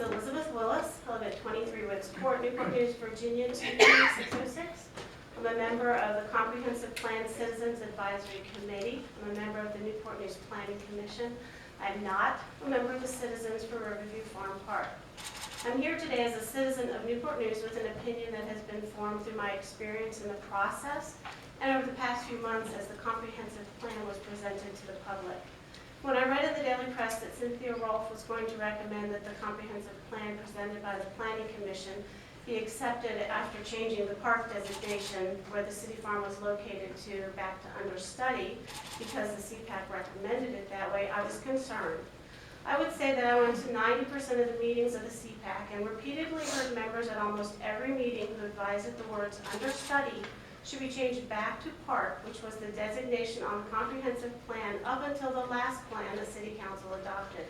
Elizabeth Willis. I live at 23 Wicks Court, Newport News, Virginia 23606. I'm a member of the Comprehensive Plan Citizens Advisory Committee. I'm a member of the Newport News Planning Commission. I'm not a member of the Citizens for Riverview Farm Park. I'm here today as a citizen of Newport News with an opinion that has been formed through my experience in the process and over the past few months as the comprehensive plan was presented to the public. When I read in the Daily Press that Cynthia Rolfe was going to recommend that the comprehensive plan presented by the Planning Commission be accepted after changing the park designation where the city farm was located to back to understudy because the CPAC recommended it that way, I was concerned. I would say that I went to 90% of the meetings of the CPAC and repeatedly heard members at almost every meeting who advised that the words understudy should be changed back to park, which was the designation on the comprehensive plan up until the last plan the City Council adopted.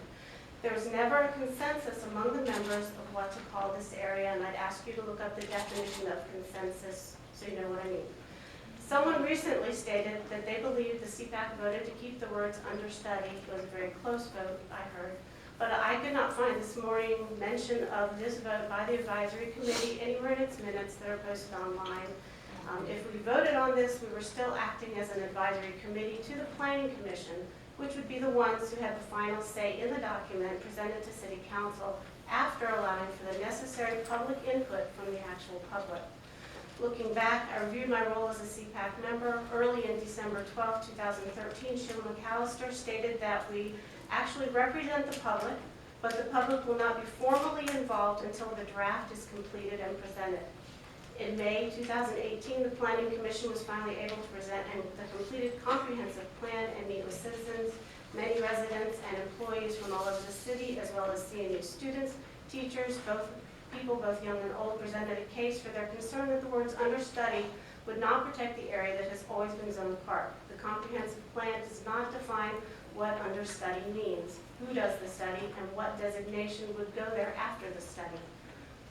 There was never a consensus among the members of what to call this area, and I'd ask you to look up the definition of consensus so you know what I mean. Someone recently stated that they believed the CPAC voted to keep the words understudy. It was a very close vote, I heard. But I could not find this morning mention of this vote by the advisory committee anywhere in its minutes that are posted online. If we voted on this, we were still acting as an advisory committee to the Planning Commission, which would be the ones who had the final say in the document presented to City Council after allowing for the necessary public input from the actual public. Looking back, I reviewed my role as a CPAC member. Early in December 12, 2013, Sheila McAllister stated that we actually represent the public, but the public will not be formally involved until the draft is completed and presented. In May 2018, the Planning Commission was finally able to present the completed comprehensive plan and meet with citizens, many residents and employees from all over the city, as well as CNU students, teachers, both young and old, presented a case for their concern that the words understudy would not protect the area that has always been zoned park. The comprehensive plan does not define what understudy means, who does the study, and what designation would go there after the study.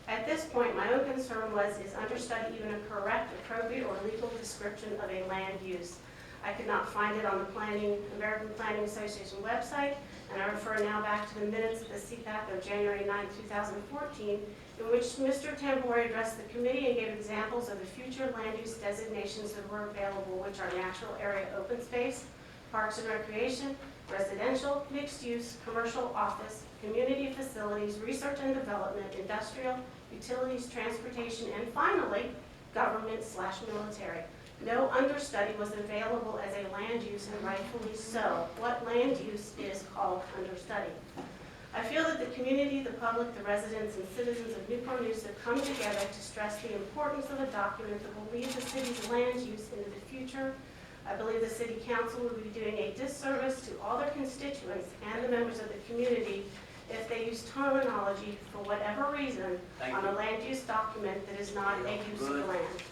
At this point, my own concern was, is understudy even a correct, appropriate, or legal description of a land use? I could not find it on the American Planning Association website, and I refer now back to the minutes of the CPAC of January 9, 2014, in which Mr. Tambori addressed the committee and gave examples of the future land use designations that were available, which are natural area open space, parks and recreation, residential, mixed use, commercial, office, community facilities, research and development, industrial, utilities, transportation, and finally, government/military. No understudy was available as a land use, and rightfully so. What land use is called understudy? I feel that the community, the public, the residents, and citizens of Newport News have come together to stress the importance of a document that will lead the city's land use into the future. I believe the City Council would be doing a disservice to all their constituents and the members of the community if they use terminology for whatever reason on a land use document that is not a use of land.